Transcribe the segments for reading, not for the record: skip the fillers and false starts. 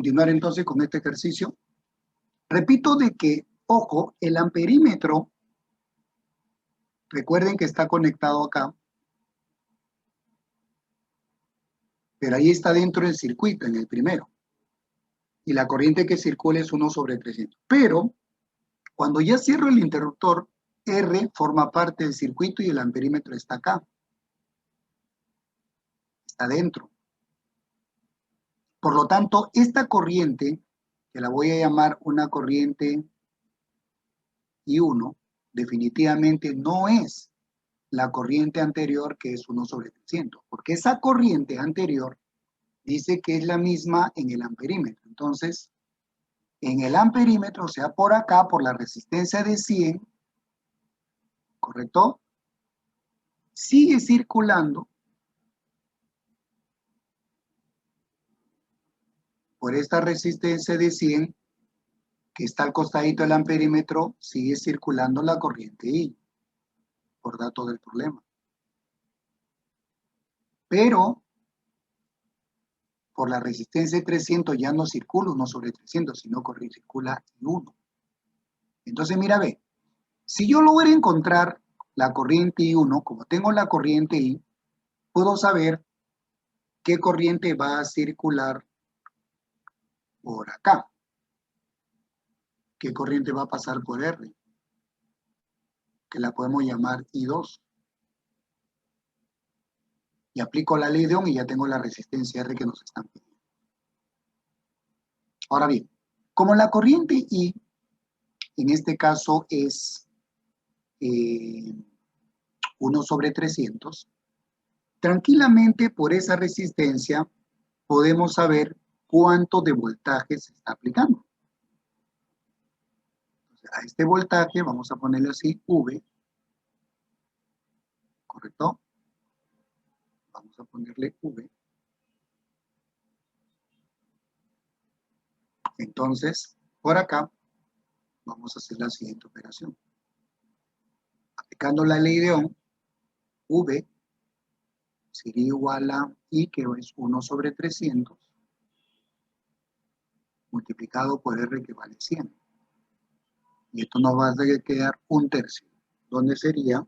continuar entonces con este ejercicio. Repito de que, ojo, el amperímetro, recuerden que está conectado acá, pero ahí está dentro del circuito, en el primero. Y la corriente que circula es 1/300. Pero, cuando ya cierro el interruptor, R forma parte del circuito y el amperímetro está acá. Está dentro. Por lo tanto, esta corriente, que la voy a llamar una corriente I1, definitivamente no es la corriente anterior, que es 1/300, porque esa corriente anterior dice que es la misma en el amperímetro. Entonces, en el amperímetro, o sea, por acá, por la resistencia de 100, ¿correcto? Sigue circulando por esta resistencia de 100, que está al costadito del amperímetro, sigue circulando la corriente I, por dato del problema. Pero, por la resistencia de 300 ya no circula 1/300, sino que circula I1. Entonces, mira, ve, si yo logro encontrar la corriente I1, como tengo la corriente I, puedo saber qué corriente va a circular por acá. ¿Qué corriente va a pasar por R? Que la podemos llamar I2. Y aplico la ley de Ohm y ya tengo la resistencia R que nos están pidiendo. Ahora bien, como la corriente I, en este caso es 1/300, tranquilamente por esa resistencia podemos saber cuánto de voltaje se está aplicando. A este voltaje vamos a ponerle así, V, ¿correcto? Vamos a ponerle V. Entonces, por acá, vamos a hacer la siguiente operación. Aplicando la ley de Ohm, V sería igual a I, que es 1/300, multiplicado por R, que vale 100. Y esto nos va a quedar 1/3, donde sería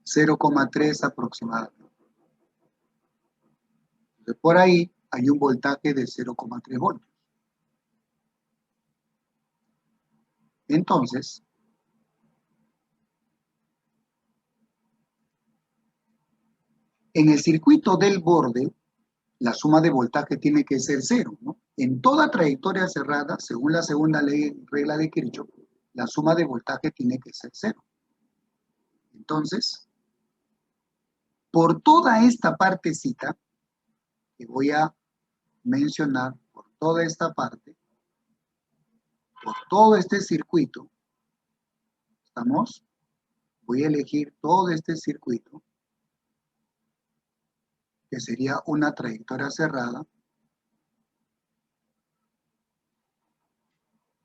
0,3 aproximadamente. Entonces, por ahí hay un voltaje de 0,3 voltios. Entonces, en el circuito del borde, la suma de voltaje tiene que ser 0, ¿no? En toda trayectoria cerrada, según la segunda regla de Kirchhoff, la suma de voltaje tiene que ser 0. Entonces, por toda esta partecita que voy a mencionar, por toda esta parte, por todo este circuito, ¿estamos? Voy a elegir todo este circuito, que sería una trayectoria cerrada.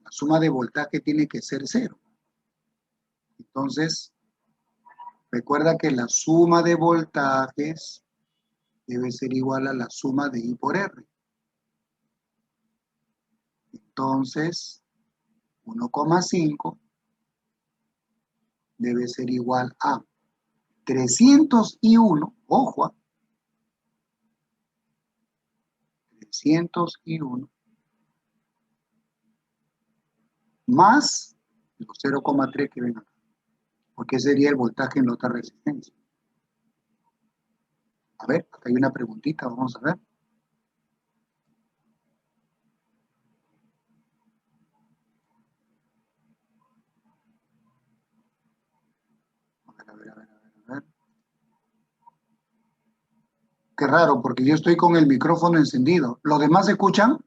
La suma de voltaje tiene que ser 0. Entonces, recuerda que la suma de voltajes debe ser igual a la suma de I por R. Entonces, 1,5 debe ser igual a 301, ojo, 301 más los 0,3 que ven acá, porque sería el voltaje en la otra resistencia. A ver, acá hay una preguntita, vamos a ver. A ver. Qué raro, porque yo estoy con el micrófono encendido. ¿Los demás escuchan?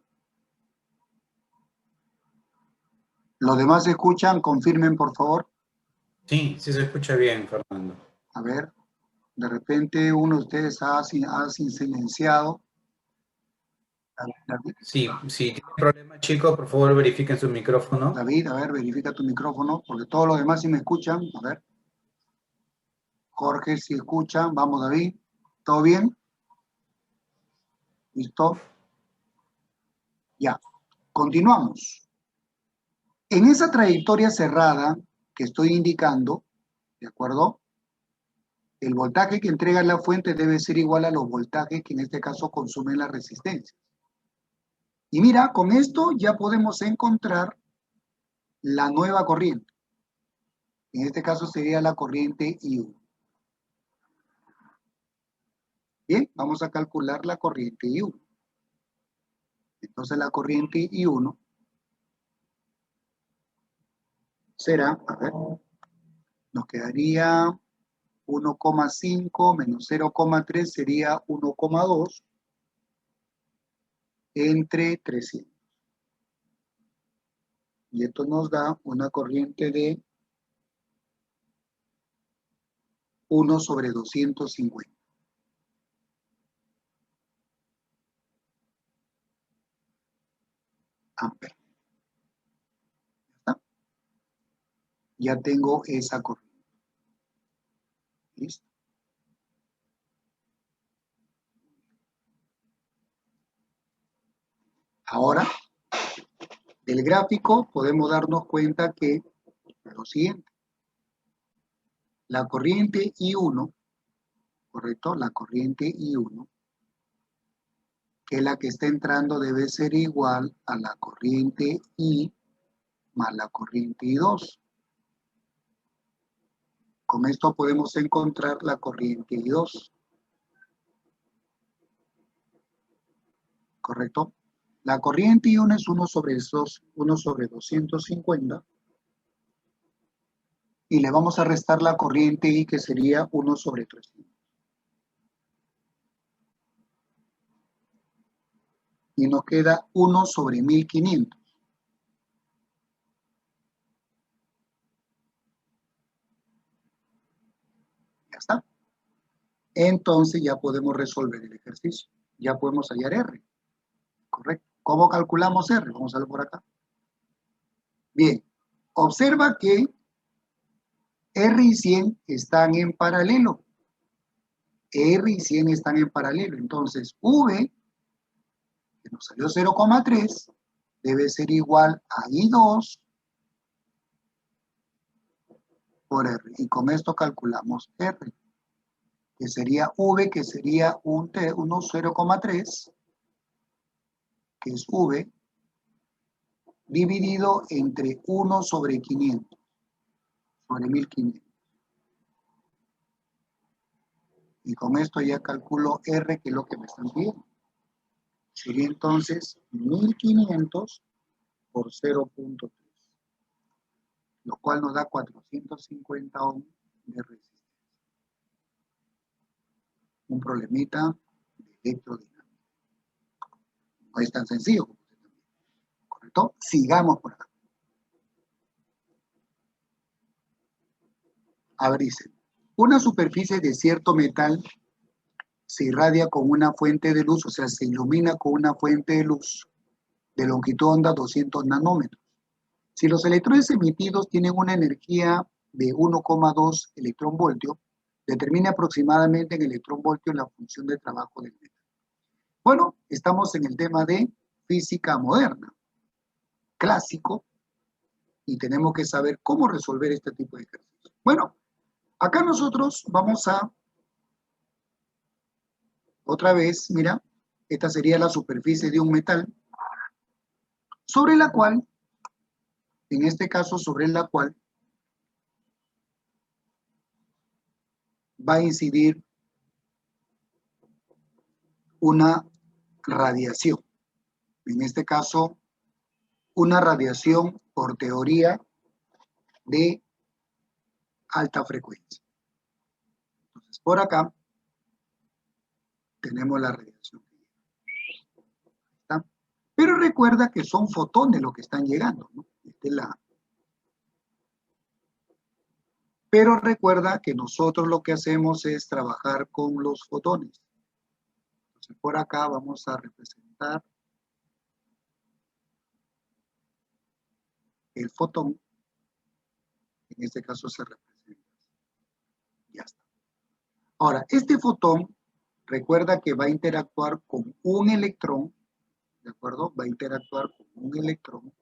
¿Los demás escuchan? Confirmen, por favor. Sí, sí se escucha bien, Fernando. A ver, de repente uno de ustedes ha silenciado. David, Sí, si tienen problemas, chicos, por favor verifiquen su micrófono. David, a ver, verifica tu micrófono, porque todos los demás sí me escuchan. A ver. Jorge, si escuchan. Vamos, David. ¿Todo bien? ¿Listo? Ya. Continuamos. En esa trayectoria cerrada que estoy indicando, ¿de acuerdo? El voltaje que entrega la fuente debe ser igual a los voltajes que en este caso consumen la resistencia. Y mira, con esto ya podemos encontrar la nueva corriente. En este caso sería la corriente I1. Bien, vamos a calcular la corriente I1. Entonces la corriente I1 será, a ver, nos quedaría 1,5 menos 0,3 sería 1,2 entre 300. Y esto nos da una corriente de 1 sobre 250. Amperes. ¿Ya está? Ya tengo esa corriente. ¿Listo? Ahora, del gráfico podemos darnos cuenta que lo siguiente. La corriente I1, ¿correcto? La corriente I1, que es la que está entrando, debe ser igual a la corriente I más la corriente I2. Con esto podemos encontrar la corriente I2. ¿Correcto? La corriente I1 es 1 sobre 250. Y le vamos a restar la corriente I, que sería 1 sobre 300. Y nos queda 1 sobre 1500. Ya está. Entonces ya podemos resolver el ejercicio. Ya podemos hallar R. Correcto. ¿Cómo calculamos R? Vamos a ver por acá. Bien. Observa que R y 100 están en paralelo. R y 100 están en paralelo. Entonces, V, que nos salió 0,3, debe ser igual a I2 por R. Y con esto calculamos R, que sería V, que sería un 0,3, que es V, dividido entre 1 sobre 500, sobre 1500. Y con esto ya calculo R, que es lo que me están pidiendo. Sería entonces 1500 por 0,3, lo cual nos da 450 ohms de resistencia. Un problemita de electrodinámica. No es tan sencillo como usted también. ¿Correcto? Sigamos por acá. A ver, dice, una superficie de cierto metal se irradia con una fuente de luz, o sea, se ilumina con una fuente de luz de longitud de onda 200 nanómetros. Si los electrones emitidos tienen una energía de 1,2 electronvoltios, determine aproximadamente en electronvoltios la función de trabajo del metal. Bueno, estamos en el tema de física moderna, clásico, y tenemos que saber cómo resolver este tipo de ejercicios. Bueno, acá nosotros vamos a, otra vez, mira, esta sería la superficie de un metal, sobre la cual, en este caso, sobre la cual va a incidir una radiación. En este caso, una radiación por teoría de alta frecuencia. Entonces, por acá tenemos la radiación. ¿Está? Pero recuerda que son fotones los que están llegando, ¿no? Pero recuerda que nosotros lo que hacemos es trabajar con los fotones. Entonces, por acá vamos a representar el fotón. En este caso se representa. Ya está. Ahora, este fotón recuerda que va a interactuar con un electrón, ¿de acuerdo? Va a interactuar con un electrón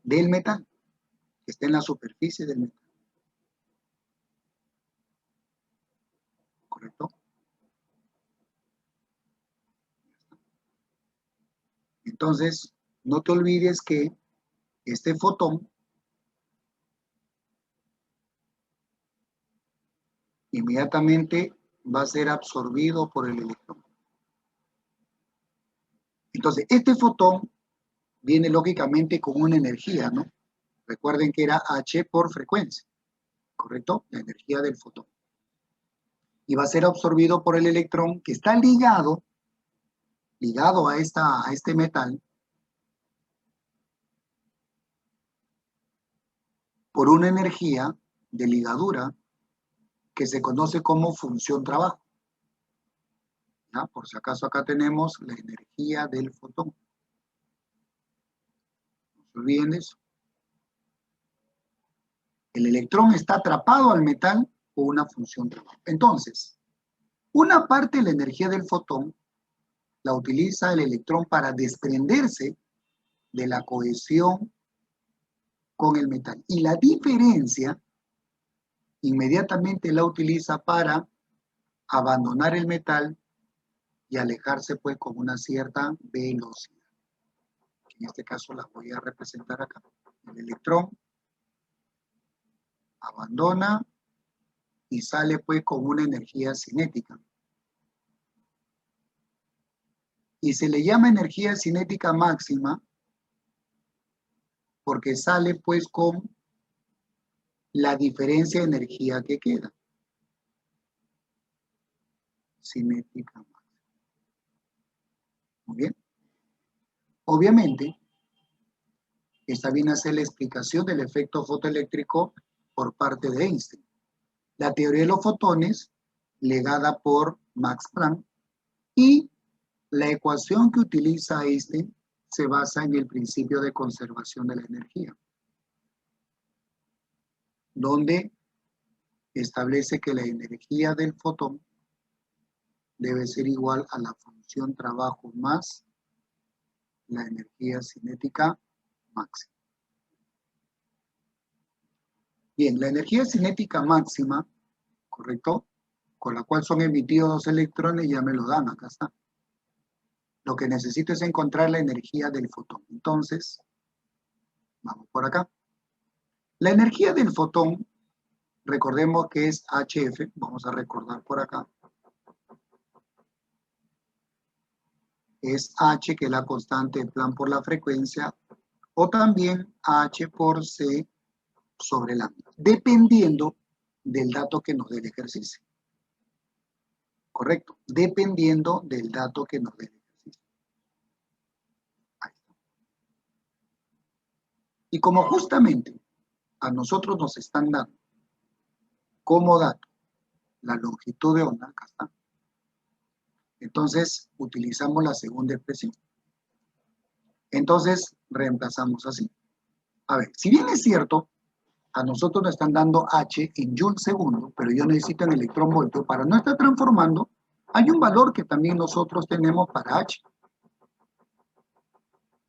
del metal, que está en la superficie del metal, ¿correcto? Entonces, no te olvides que este fotón inmediatamente va a ser absorbido por el electrón. Entonces, este fotón viene lógicamente con una energía, ¿no? Recuerden que era H por frecuencia, ¿correcto? La energía del fotón. Y va a ser absorbido por el electrón que está ligado a este metal por una energía de ligadura que se conoce como función trabajo. ¿Ya? Por si acaso acá tenemos la energía del fotón. No se olviden de eso. El electrón está atrapado al metal por una función trabajo. Entonces, una parte de la energía del fotón la utiliza el electrón para desprenderse de la cohesión con el metal. Y la diferencia inmediatamente la utiliza para abandonar el metal y alejarse pues con una cierta velocidad. En este caso la voy a representar acá. El electrón abandona y sale pues con una energía cinética. Y se le llama energía cinética máxima porque sale pues con la diferencia de energía que queda. Cinética máxima. Muy bien. Obviamente, esta viene a ser la explicación del efecto fotoeléctrico por parte de Einstein. La teoría de los fotones, legada por Max Planck, y la ecuación que utiliza Einstein se basa en el principio de conservación de la energía, donde establece que la energía del fotón debe ser igual a la función trabajo más la energía cinética máxima. Bien, la energía cinética máxima, ¿correcto? Con la cual son emitidos dos electrones, ya me lo dan, acá está. Lo que necesito es encontrar la energía del fotón. Entonces, vamos por acá. La energía del fotón, recordemos que es HF, vamos a recordar por acá. Es H, que es la constante de Planck por la frecuencia, o también H por C sobre lambda, dependiendo del dato que nos dé el ejercicio. Correcto, dependiendo del dato que nos dé el ejercicio. Ahí está. Y como justamente a nosotros nos están dando como dato la longitud de onda, acá está, entonces utilizamos la segunda expresión. Entonces reemplazamos así. A ver, si bien es cierto, a nosotros nos están dando H en Joule segundo, pero yo necesito en electronvoltio. Para no estar transformando, hay un valor que también nosotros tenemos para H,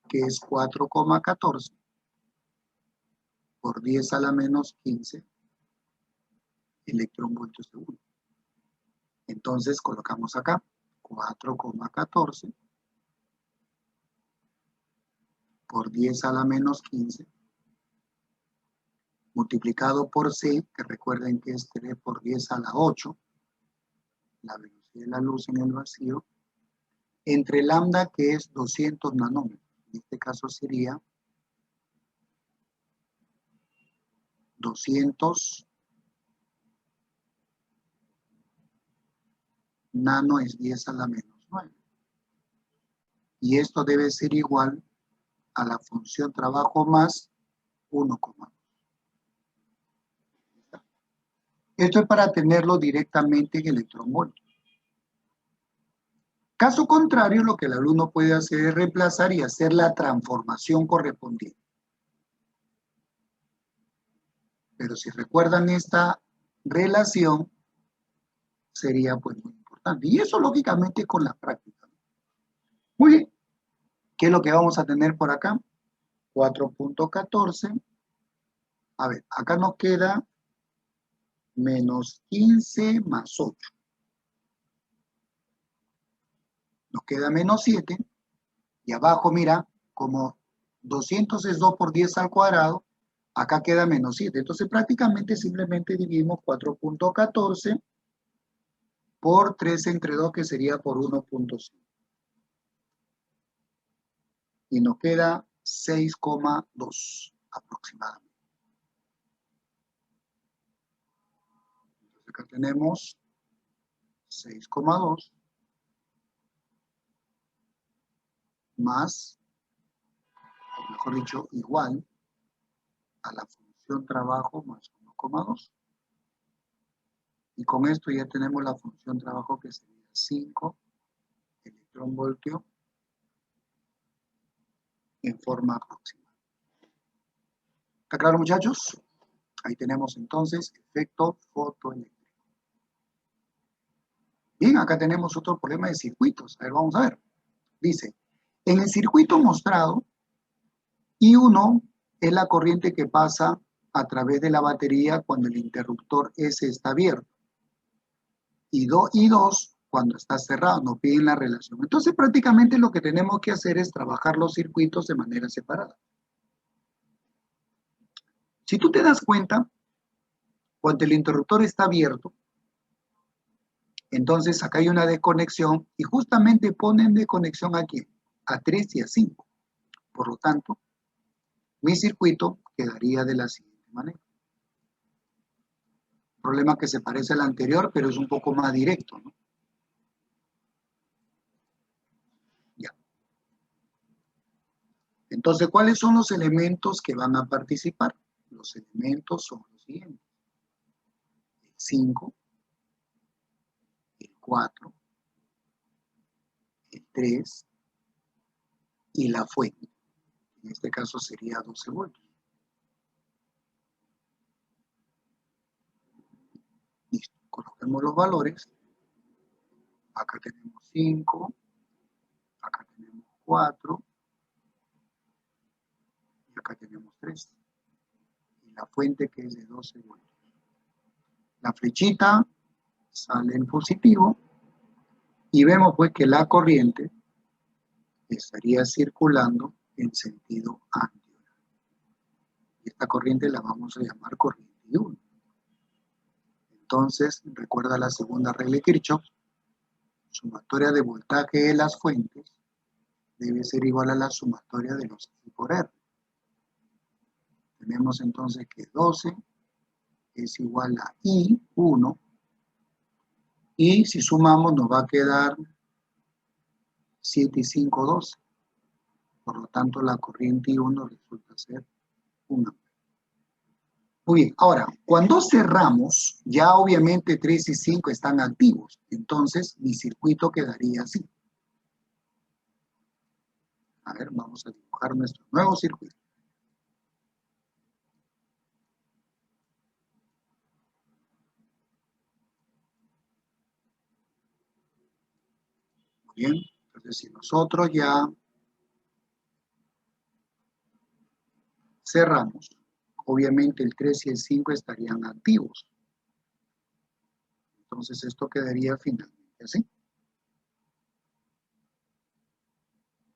que es 4,14 por 10 a la menos 15 electronvoltios segundo. Entonces colocamos acá 4,14 por 10 a la menos 15 multiplicado por C, que recuerden que es 3 por 10 a la 8, la velocidad de la luz en el vacío, entre lambda, que es 200 nanómetros. En este caso sería 200 nano es 10 a la menos 9. Y esto debe ser igual a la función trabajo más 1,2. Esto es para tenerlo directamente en electronvoltio. Caso contrario, lo que el alumno puede hacer es reemplazar y hacer la transformación correspondiente. Pero si recuerdan esta relación, sería pues muy importante. Y eso lógicamente con la práctica. Muy bien. ¿Qué es lo que vamos a tener por acá? 4.14. A ver, acá nos queda menos 15 más 8. Nos queda menos 7. Y abajo, mira, como 200 es 2 por 10 al cuadrado, acá queda menos 7. Entonces prácticamente simplemente dividimos 4.14 por 3 entre 2, que sería por 1.5. Y nos queda 6,2 aproximadamente. Entonces acá tenemos 6,2 más, o mejor dicho, igual a la función trabajo más 1,2. Y con esto ya tenemos la función trabajo, que sería 5 electronvoltios en forma aproximada. ¿Está claro, muchachos? Ahí tenemos entonces efecto fotoeléctrico. Bien, acá tenemos otro problema de circuitos. A ver, vamos a ver. Dice, en el circuito mostrado, I1 es la corriente que pasa a través de la batería cuando el interruptor S está abierto. Y 2 cuando está cerrado, nos piden la relación. Entonces prácticamente lo que tenemos que hacer es trabajar los circuitos de manera separada. Si tú te das cuenta, cuando el interruptor está abierto, entonces acá hay una desconexión y justamente ponen desconexión aquí, a 3 y a 5. Por lo tanto, mi circuito quedaría de la siguiente manera. Un problema que se parece al anterior, pero es un poco más directo, ¿no? Ya. Entonces, ¿cuáles son los elementos que van a participar? Los elementos son los siguientes. El 5, el 4, el 3 y la fuente. En este caso sería 12 voltios. Listo, coloquemos los valores. Acá tenemos 5, acá tenemos 4 y acá tenemos 3. Y la fuente, que es de 12 voltios. La flechita sale en positivo y vemos pues que la corriente estaría circulando en sentido antihorario. Y esta corriente la vamos a llamar corriente I1. Entonces, recuerda la segunda regla de Kirchhoff, sumatoria de voltaje de las fuentes debe ser igual a la sumatoria de los I por R. Tenemos entonces que 12 es igual a I1, y si sumamos nos va a quedar 7 y 5, 12. Por lo tanto, la corriente I1 resulta ser 1. Muy bien, ahora, cuando cerramos, ya obviamente 3 y 5 están activos. Entonces, mi circuito quedaría así. A ver, vamos a dibujar nuestro nuevo circuito. Muy bien, entonces si nosotros ya cerramos, obviamente el 3 y el 5 estarían activos. Entonces esto quedaría finalmente así.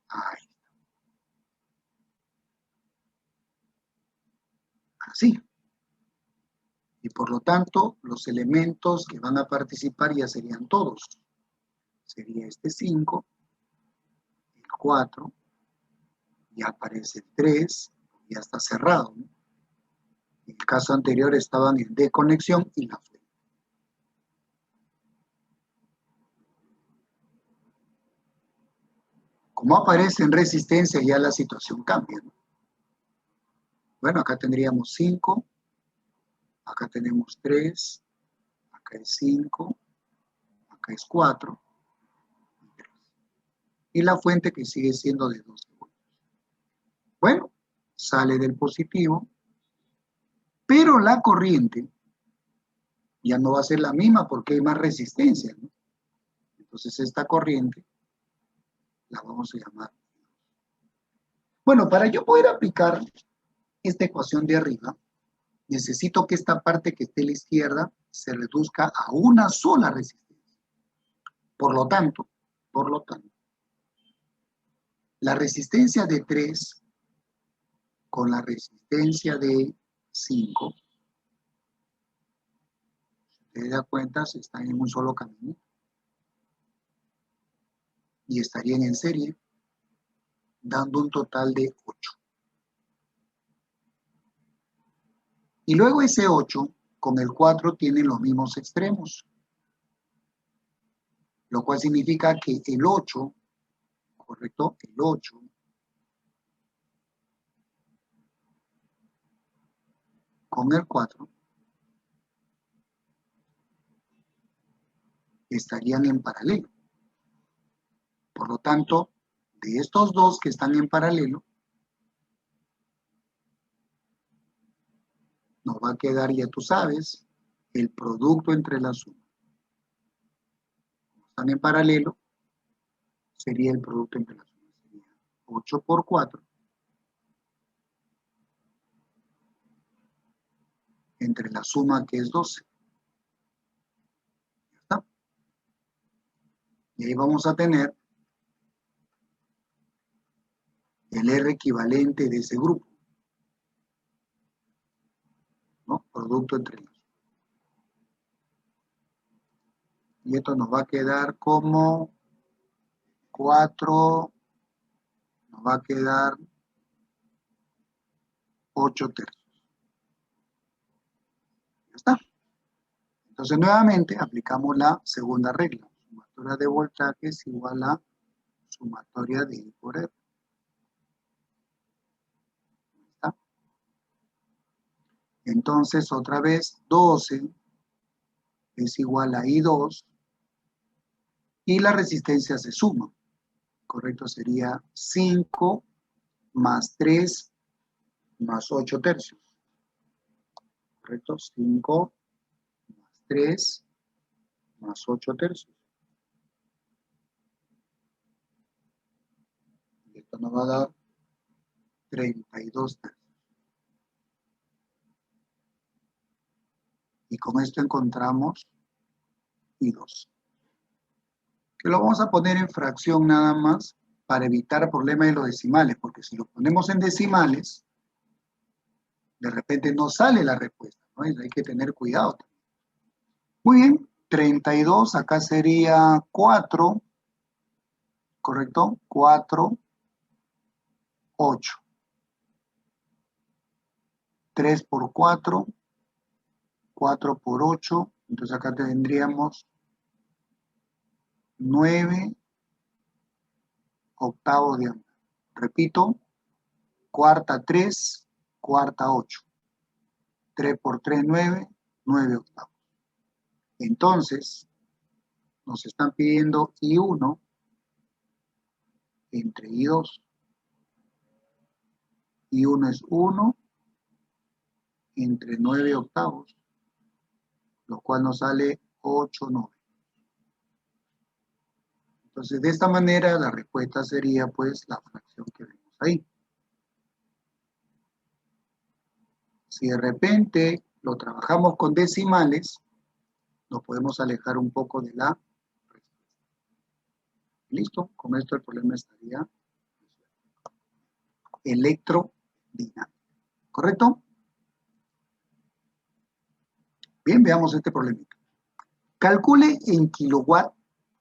Ahí. Así. Y por lo tanto, los elementos que van a participar ya serían todos. Sería este 5, el 4, ya aparece el 3, ya está cerrado, ¿no? En el caso anterior estaban en desconexión y la fuente. Como aparece en resistencia, ya la situación cambia, ¿no? Bueno, acá tendríamos 5, acá tenemos 3, acá es 5, acá es 4 y 3. Y la fuente que sigue siendo de 12 voltios. Bueno, sale del positivo, pero la corriente ya no va a ser la misma porque hay más resistencia, ¿no? Entonces esta corriente la vamos a llamar. Bueno, para yo poder aplicar esta ecuación de arriba, necesito que esta parte que esté a la izquierda se reduzca a una sola resistencia. Por lo tanto, la resistencia de 3 con la resistencia de 5, si te das cuenta, están en un solo camino y estarían en serie, dando un total de 8. Y luego ese 8 con el 4 tienen los mismos extremos, lo cual significa que el 8, ¿correcto? El 8 con el 4 estarían en paralelo. Por lo tanto, de estos dos que están en paralelo, nos va a quedar, ya tú sabes, el producto entre las sumas. Como están en paralelo, sería el producto entre las sumas. Sería 8 por 4 entre la suma que es 12. Ya está. Y ahí vamos a tener el R equivalente de ese grupo, ¿no? Producto entre los. Y esto nos va a quedar como 4, nos va a quedar 8 tercios. Ya está. Entonces, nuevamente, aplicamos la segunda regla. Sumatoria de voltaje es igual a sumatoria de I por R. ¿Está? Entonces, otra vez, 12 es igual a I2 y la resistencia se suma. Correcto, sería 5 más 3 más 8 tercios. Correcto, 5 más 3 más 8 tercios. Y esto nos va a dar 32 tercios. Y con esto encontramos I2. Que lo vamos a poner en fracción nada más para evitar el problema de los decimales, porque si lo ponemos en decimales, de repente no sale la respuesta, ¿no? Y hay que tener cuidado. Muy bien, 32, acá sería 4, ¿correcto? 4, 8. 3 por 4, 4 por 8, entonces acá tendríamos 9 octavos de onda. Repito, cuarta 3, cuarta 8. 3 por 3, 9, 9 octavos. Entonces, nos están pidiendo I1 entre I2. I1 es 1 entre 9 octavos, lo cual nos sale 8 9. Entonces, de esta manera, la respuesta sería, pues, la fracción que vemos ahí. Si de repente lo trabajamos con decimales, nos podemos alejar un poco de la respuesta. ¿Listo? Con esto el problema estaría electrodinámico. ¿Correcto? Bien, veamos este problemita. Calcule en kilowatt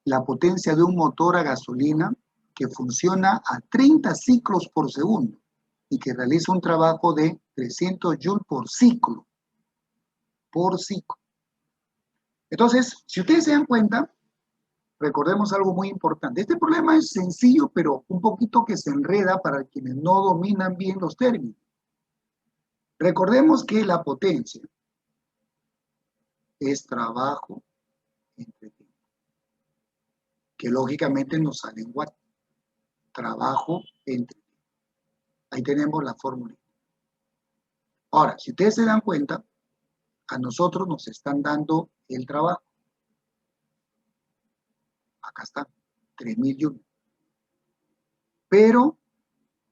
la potencia de un motor a gasolina que funciona a 30 ciclos por segundo y que realiza un trabajo de 300 joules por ciclo. Entonces, si ustedes se dan cuenta, recordemos algo muy importante. Este problema es sencillo, pero un poquito que se enreda para quienes no dominan bien los términos. Recordemos que la potencia es trabajo entre tiempo, que lógicamente nos sale en watt. Trabajo entre tiempo. Ahí tenemos la fórmula. Ahora, si ustedes se dan cuenta, A nosotros nos están dando el trabajo. Acá está, 3000 joules. Pero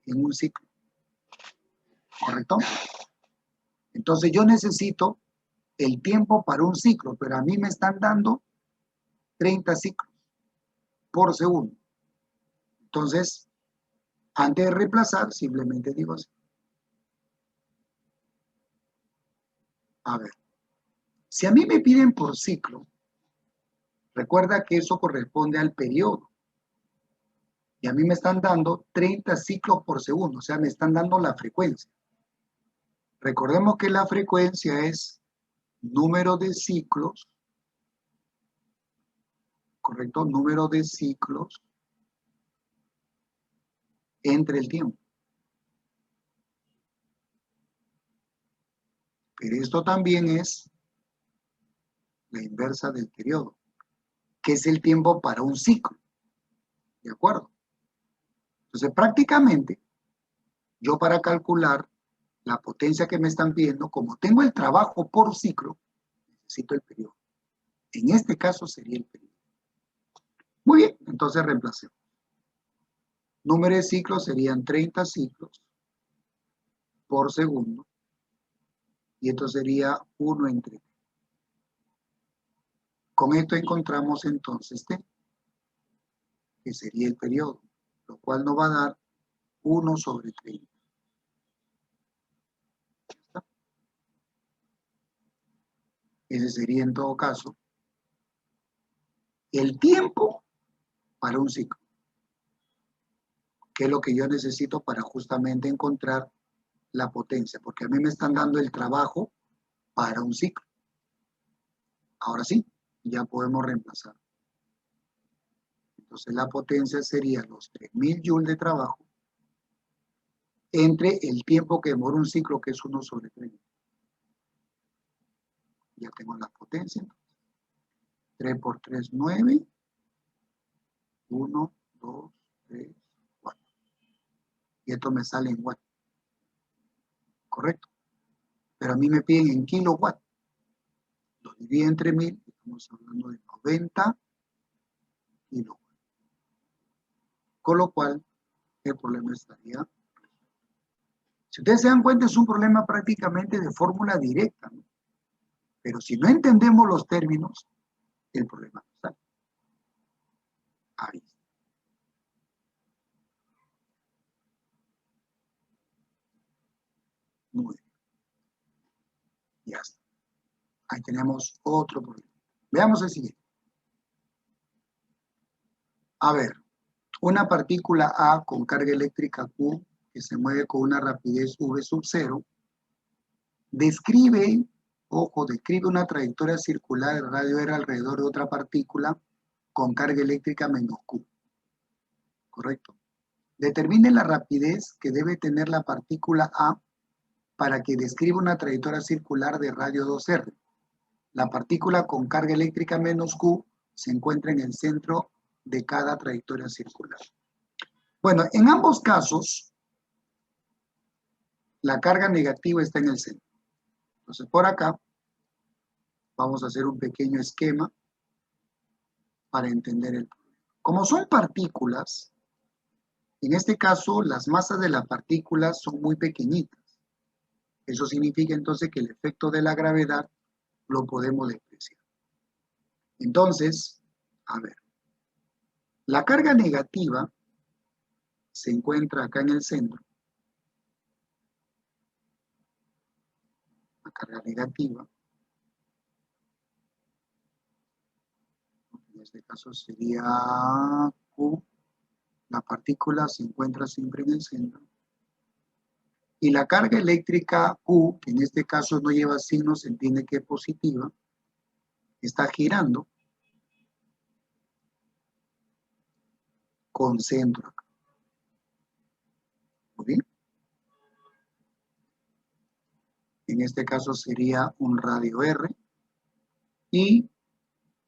en un ciclo. ¿Correcto? Entonces yo necesito el tiempo para un ciclo, pero a mí me están dando 30 ciclos por segundo. Entonces, antes de reemplazar, simplemente digo así. A ver, si a mí me piden por ciclo, recuerda que eso corresponde al periodo. Y a mí me están dando 30 ciclos por segundo, o sea, me están dando la frecuencia. Recordemos que la frecuencia es número de ciclos, ¿correcto? Número de ciclos entre el tiempo. Pero esto también es la inversa del periodo, que es el tiempo para un ciclo. ¿De acuerdo? Entonces, prácticamente, yo para calcular la potencia que me están pidiendo, como tengo el trabajo por ciclo, necesito el periodo. En este caso sería el periodo. Muy bien, entonces reemplacemos. Número de ciclos serían 30 ciclos por segundo. Y esto sería 1 entre t. Con esto encontramos entonces t, que sería el periodo, lo cual nos va a dar 1 sobre 30. Ese sería en todo caso el tiempo para un ciclo, que es lo que yo necesito para justamente encontrar la potencia, porque a mí me están dando el trabajo para un ciclo. Ahora sí, ya podemos reemplazar. Entonces la potencia sería los 3000 joules de trabajo entre el tiempo que demora un ciclo, que es 1 sobre 30. Ya tengo la potencia. 3 por 3, 9. 1, 2, 3, 4. Y esto me sale en watts. Correcto. Pero a mí me piden en kilowatts. Lo divido entre 1000. Estamos hablando de 90 kilowatts. Con lo cual, el problema estaría. Si ustedes se dan cuenta, es un problema prácticamente de fórmula directa, ¿no? Pero si no entendemos los términos, el problema no sale. Ahí está. Muy bien. Ya está. Ahí tenemos otro problema. Veamos el siguiente. A ver, una partícula A con carga eléctrica Q que se mueve con una rapidez V sub 0 describe, ojo, describe una trayectoria circular de radio R alrededor de otra partícula con carga eléctrica menos Q. Correcto. Determine la rapidez que debe tener la partícula A para que describa una trayectoria circular de radio 2R. La partícula con carga eléctrica menos Q se encuentra en el centro de cada trayectoria circular. Bueno, en ambos casos, la carga negativa está en el centro. Entonces, por acá, vamos a hacer un pequeño esquema para entender el problema. Como son partículas, en este caso, las masas de las partículas son muy pequeñitas. Eso significa entonces que el efecto de la gravedad lo podemos despreciar. Entonces, a ver, la carga negativa se encuentra acá en el centro. La carga negativa, en este caso sería Q, la partícula se encuentra siempre en el centro. Y la carga eléctrica Q, que en este caso no lleva signo, se entiende que es positiva, está girando con centro acá. ¿Muy bien? En este caso sería un radio R. Y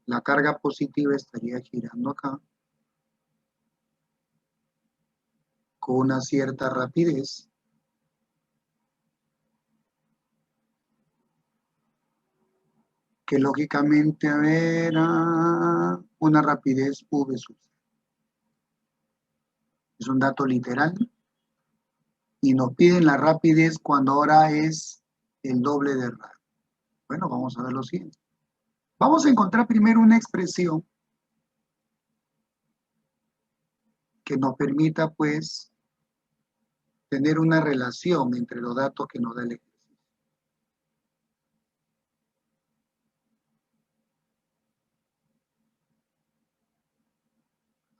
la carga positiva estaría girando acá con una cierta rapidez. que lógicamente, a ver, una rapidez v sub 0. Es un dato literal. Y nos piden la rapidez cuando ahora es el doble de radio. Bueno, vamos a ver lo siguiente. Vamos a encontrar primero una expresión que nos permita, pues, tener una relación entre los datos que nos da el ejercicio.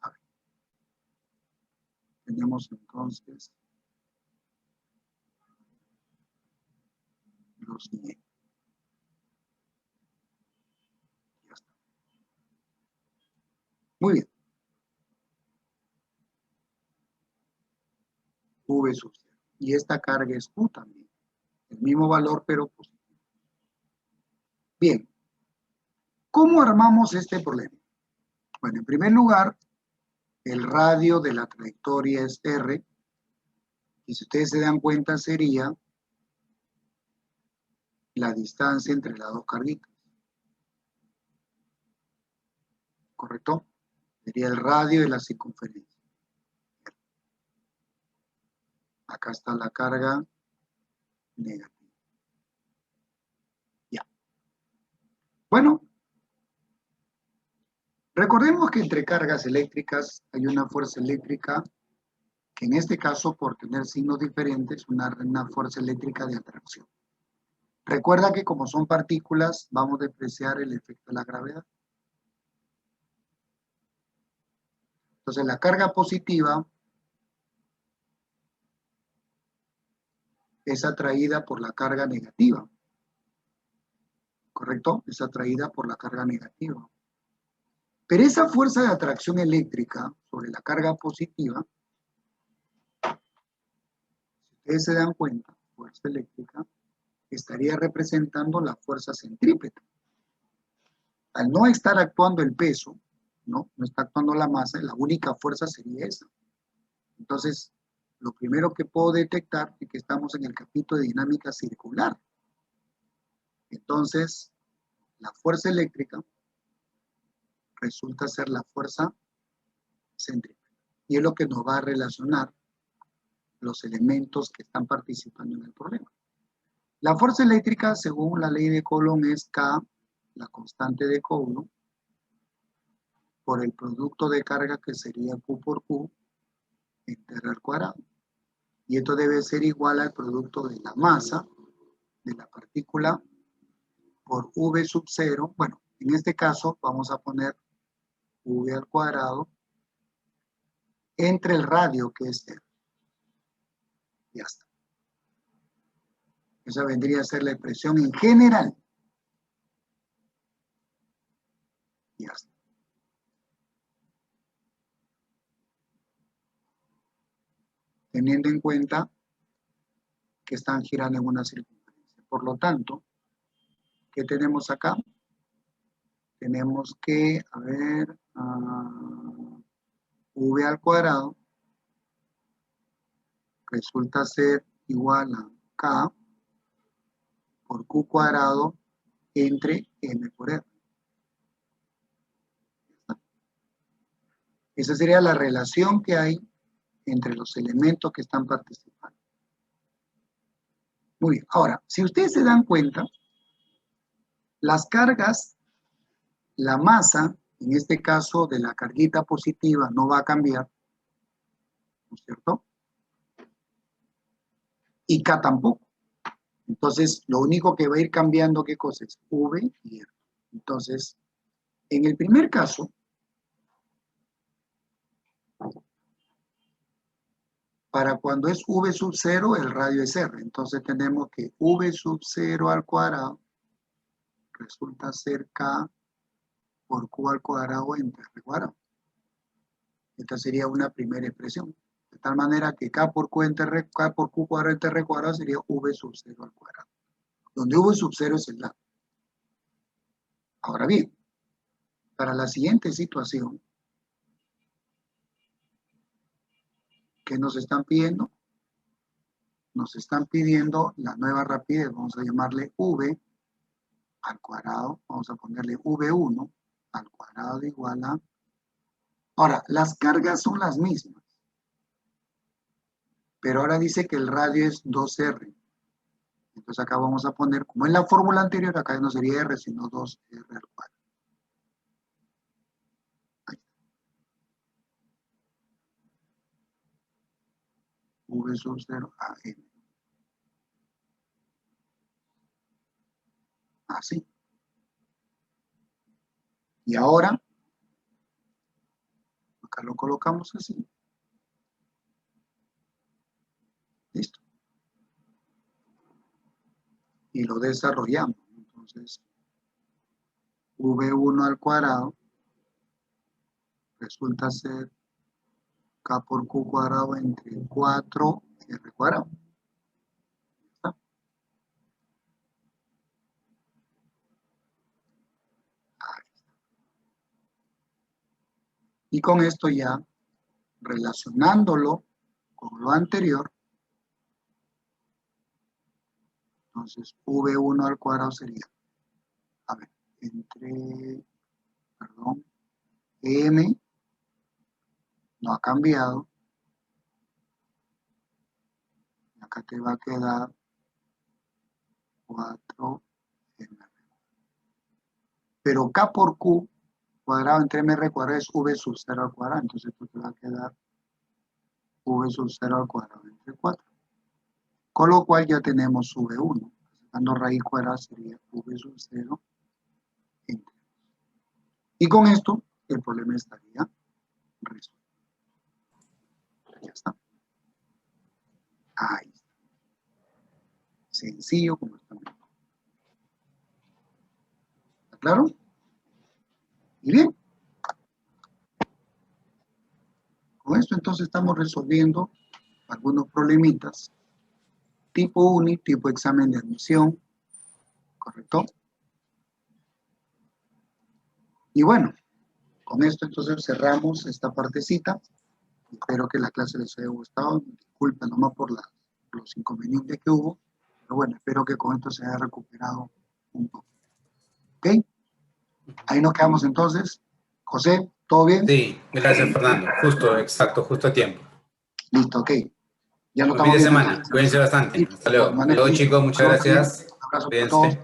A ver. Tenemos entonces lo siguiente. Ya está. Muy bien. V sub 0. Y esta carga es Q también. El mismo valor, pero positivo. Bien. ¿Cómo armamos este problema? Bueno, en primer lugar, el radio de la trayectoria es R. Y si ustedes se dan cuenta, sería la distancia entre las dos carguitas. ¿Correcto? Sería el radio de la circunferencia. Acá está la carga negativa. Ya. Bueno, recordemos que entre cargas eléctricas hay una fuerza eléctrica que en este caso, por tener signos diferentes, una fuerza eléctrica de atracción. Recuerda que como son partículas, vamos a despreciar el efecto de la gravedad. Entonces la carga positiva es atraída por la carga negativa. ¿Correcto? Es atraída por la carga negativa. Pero esa fuerza de atracción eléctrica sobre la carga positiva, si ustedes se dan cuenta, fuerza eléctrica, estaría representando la fuerza centrípeta. Al no estar actuando el peso, no está actuando la masa, la única fuerza sería esa. Entonces, lo primero que puedo detectar es que estamos en el capítulo de dinámica circular. Entonces, la fuerza eléctrica resulta ser la fuerza centrípeta. Y es lo que nos va a relacionar los elementos que están participando en el problema. La fuerza eléctrica, según la ley de Coulomb, es K, la constante de Coulomb, por el producto de carga que sería Q por Q, entre R al cuadrado. Y esto debe ser igual al producto de la masa de la partícula por V sub 0. Bueno, en este caso vamos a poner V al cuadrado entre el radio que es R. Ya está. Esa vendría a ser la expresión en general. Ya está. Teniendo en cuenta que están girando en una circunferencia. Por lo tanto, ¿qué tenemos acá? Tenemos que, a ver, V al cuadrado resulta ser igual a K por Q cuadrado entre M por R. Esa sería la relación que hay entre los elementos que están participando. Muy bien. Ahora, si ustedes se dan cuenta, las cargas, la masa, en este caso de la carguita positiva, no va a cambiar, ¿no es cierto? Y K tampoco. Entonces, lo único que va a ir cambiando, ¿qué cosa es? V y R. Entonces, en el primer caso, para cuando es V sub 0, el radio es R. Entonces tenemos que V sub 0 al cuadrado resulta ser K por Q al cuadrado entre R cuadrado. Esta sería una primera expresión. De tal manera que K por Q cuadrado entre R cuadrado sería V sub 0 al cuadrado. Donde V sub 0 es el lado. Ahora bien, para la siguiente situación, ¿qué nos están pidiendo? Nos están pidiendo la nueva rapidez, vamos a llamarle V al cuadrado, vamos a ponerle V1 al cuadrado igual a... Ahora, las cargas son las mismas, pero ahora dice que el radio es 2R. Entonces acá vamos a poner, como en la fórmula anterior, acá no sería R, sino 2R al cuadrado. V sub 0 a M. Así. Y ahora, acá lo colocamos así. Listo. Y lo desarrollamos. Entonces, V1 al cuadrado resulta ser K por Q cuadrado entre 4R cuadrado. ¿Está? Ahí está. Y con esto ya, relacionándolo con lo anterior, entonces V1 al cuadrado sería, a ver, entre, perdón, M no ha cambiado. Y acá te va a quedar 4M. Pero K por Q cuadrado entre MR cuadrado es V sub 0 al cuadrado. Entonces esto te va a quedar V sub 0 al cuadrado entre 4. Con lo cual ya tenemos V1. Sacando raíz cuadrada sería V sub 0 entre 2. Y con esto el problema estaría resuelto. Ya está. Ahí está. Sencillo como está. ¿Está claro? Y bien. Con esto entonces estamos resolviendo algunos problemitas tipo UNI, tipo examen de admisión, ¿correcto? Y bueno, con esto entonces cerramos esta partecita. Espero que la clase les haya gustado. Disculpen nomás por los inconvenientes que hubo, pero bueno, espero que con esto se haya recuperado un poco. ¿Ok? Ahí nos quedamos entonces. José, ¿todo bien? Sí, gracias Fernando. Justo, exacto, justo a tiempo. Listo, ok. Ya lo Buen fin estamos de viendo semana. entonces. Cuídense bastante. Listo. Hasta De luego. manera, Hasta luego listo. chicos, muchas Saludos, gracias. un abrazo para Cuídense. todos.